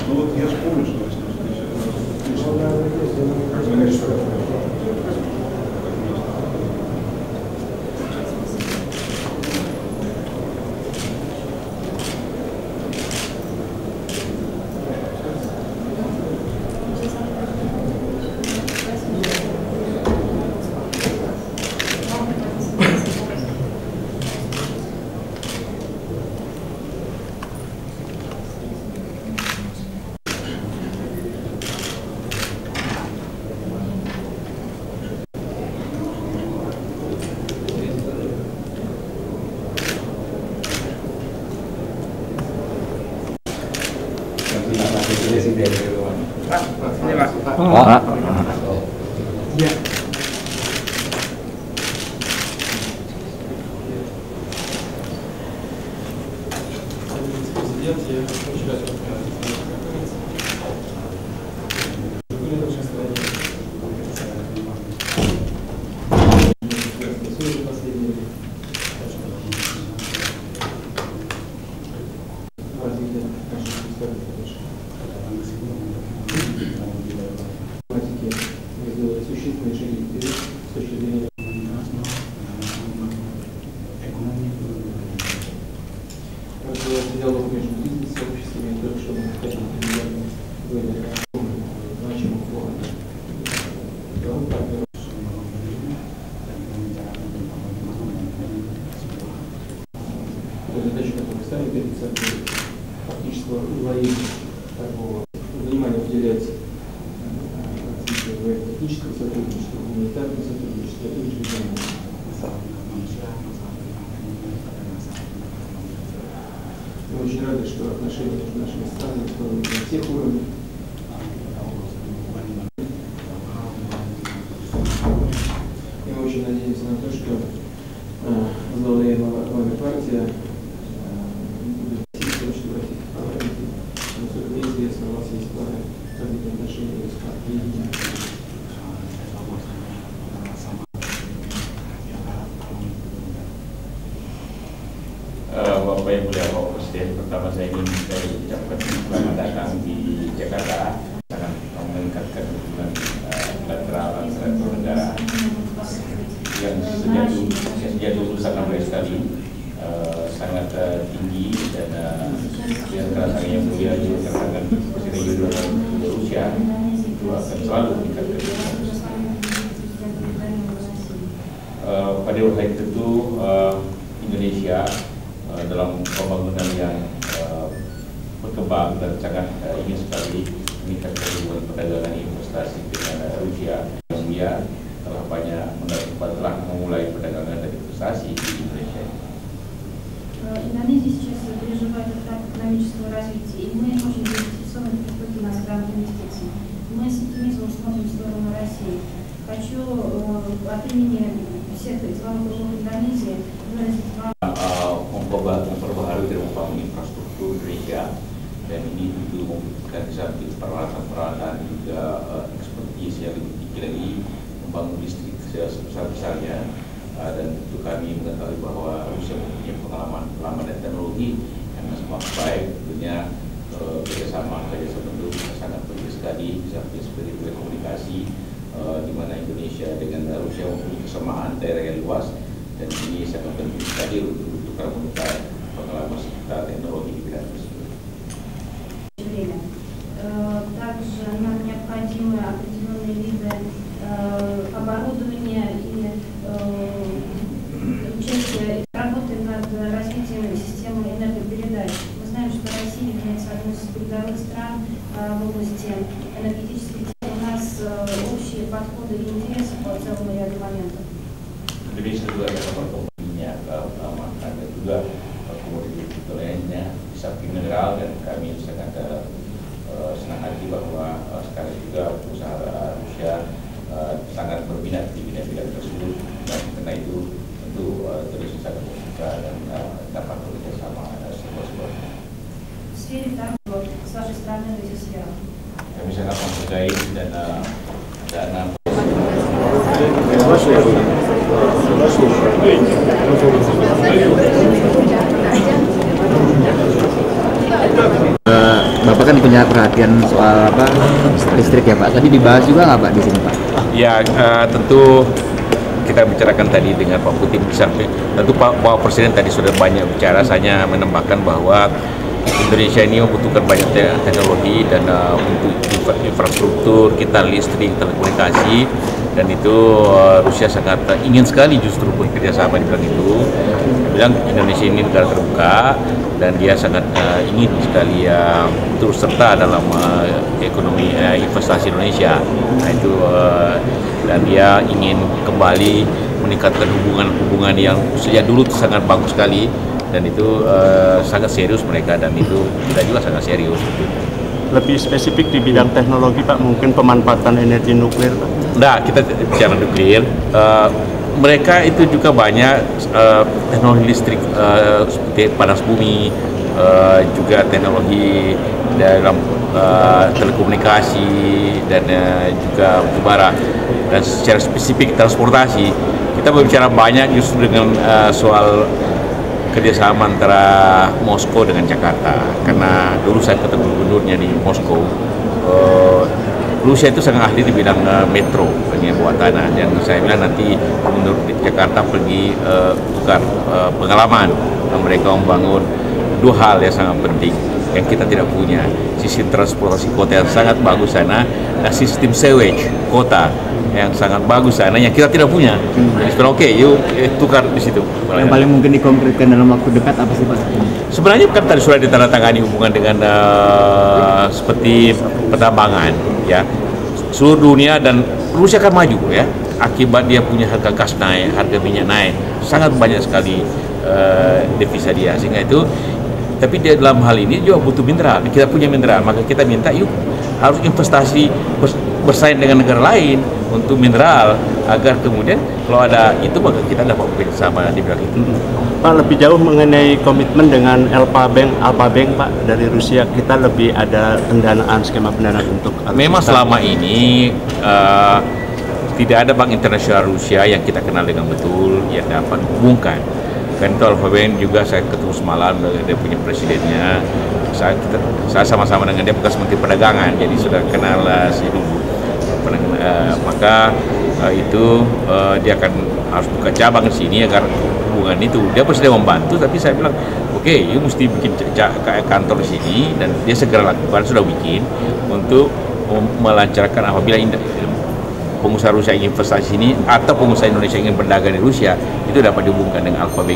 Ну вот я же помню, что 800 тысяч. Pak. Ya. Существенные шаги вперед с точки зрения диалог между бизнес-сообществами, чтобы были значимым форумом. Задача, которую ставим перед собой, фактического удвоения такого внимания уделяется технического сотрудничества, гуманитарного сотрудничества и международного. Мы очень рады, что отношения между нашими странами строятся на всех уровнях. И мы очень надеемся на то, что возглавляемая вами партия будет действовать, что в российском парламенте, насколько мне известно, у вас есть планы развития отношений с партией. Bapak Ibu dan Bapak Presiden, pertama saya ingin ucapkan selamat datang di Jakarta. Sangat meningkatkan hubungan bilateral antara kedua negara yang sejak dulu sangat baik sekali, sangat tinggi, dan yang kerasa yang mulia juga kedatangan Presiden Yudhoyono ke Rusia itu akan selalu meningkatkan. Pada waktu itu Indonesia dalam pembangunan yang berkembang dan sangat ingin sekali meningkatkan hubungan perdagangan investasi dengan Rusia. Dia telah memulai perdagangan dan investasi di Indonesia. Индонезия сейчас переживает этап экономического развития, и мы очень заинтересованы в приходе иностранных инвестиций. Мы с оптимизмом смотрим в сторону России. Хочу от имени всех деловых кругов Индонезии выразить вам memperbaharui dan membangun infrastruktur Indonesia, dan ini tentu membutuhkan samping peralatan-peralatan juga ekspertis yang lebih tinggi lagi, membangun listrik sebesar-besarnya, dan tentu kami mengetahui bahwa Rusia mempunyai pengalaman lama dan teknologi yang sangat baik. Tentunya kerjasama itu sangat penting sekali, seperti telekomunikasi, di mana Indonesia dengan Rusia mempunyai kesamaan daerah yang luas, dan ini sangat penting sekali untuk menukar pengalaman serta teknologi di bidang tersebut. Также нам необходимы определенные виды оборудования и участие работы над развитием системы энергопередач. Мы знаем, что Россия является одной из передовых стран в области энергетической темы. У нас общие подходы и интересы по целому ряду моментов. Indonesia juga ada minyak, ada juga komoditi lainnya, samping mineral, dan kami sangat senang hati bahwa sekarang juga usaha Rusia sangat berminat di bidang-bidang tersebut, dan karena itu tentu terus sangat terbuka dan dapat bekerjasama semua. Kami sangat menghargai dan Terima kasih. Bapak kan punya perhatian soal listrik ya Pak. Tadi dibahas juga nggak Pak di sini Pak? Ya, tentu kita bicarakan tadi dengan Pak Putin, tentu Pak Presiden tadi sudah banyak bicara, saya menambahkan bahwa Indonesia ini membutuhkan banyak teknologi dan untuk infrastruktur kita, listrik, telekomunikasi, dan itu Rusia sangat ingin sekali justru bekerja sama di bidang itu. Bilang Indonesia ini negara terbuka dan dia sangat ingin sekali turut serta dalam ekonomi investasi Indonesia. Nah itu dan dia ingin kembali meningkatkan hubungan yang sejak dulu sangat bagus sekali, dan itu sangat serius mereka, dan itu kita juga sangat serius. Lebih spesifik di bidang teknologi Pak, mungkin pemanfaatan energi nuklir Pak? Nah, kita bicara nuklir, mereka itu juga banyak teknologi listrik seperti panas bumi, juga teknologi dalam telekomunikasi dan juga batu bara, dan secara spesifik transportasi kita berbicara banyak justru dengan soal kerjasama antara Moskow dengan Jakarta, karena dulu saya ketemu gubernurnya di Moskow. Rusia itu sangat ahli di bidang metro, dengan bawah tanah, dan saya bilang nanti gubernur di Jakarta pergi tukar pengalaman. Mereka membangun dua hal yang sangat penting yang kita tidak punya: sistem transportasi kota yang sangat bagus sana, dan sistem sewage kota yang sangat bagus sana yang kita tidak punya. Jadi oke, yuk tukar di situ. Yang paling mungkin dikonkretkan dalam waktu dekat apa sih Pak? Sebenarnya kan tadi sudah ditandatangani hubungan dengan seperti pertambangan, ya, seluruh dunia, dan Rusia akan maju ya, akibat dia punya harga gas naik, harga minyak naik, sangat banyak sekali devisa dia, sehingga itu. Tapi dia dalam hal ini juga butuh mineral. Kita punya mineral, maka kita minta yuk harus investasi bersaing dengan negara lain untuk mineral, agar kemudian kalau ada itu maka kita dapat bekerjasama di bidang itu. Pak, lebih jauh mengenai komitmen dengan Alfa Bank Pak dari Rusia, kita lebih ada pendanaan, skema pendanaan untuk memang selama ini tidak ada bank internasional Rusia yang kita kenal dengan betul yang dapat menghubungkan. Kan itu Alfa Bank juga saya ketemu semalam, dia punya presidennya, saya sama-sama dengan dia bekas Menteri Perdagangan, jadi sudah kenal dulu. Maka itu dia akan harus buka cabang di sini agar hubungan itu, dia pasti membantu, tapi saya bilang oke, you mesti bikin kantor di sini, dan dia segera lakukan, sudah bikin untuk melancarkan apabila pengusaha Rusia ingin investasi ini atau pengusaha Indonesia ingin berdagang di Rusia, itu dapat dihubungkan dengan Alfa Bank.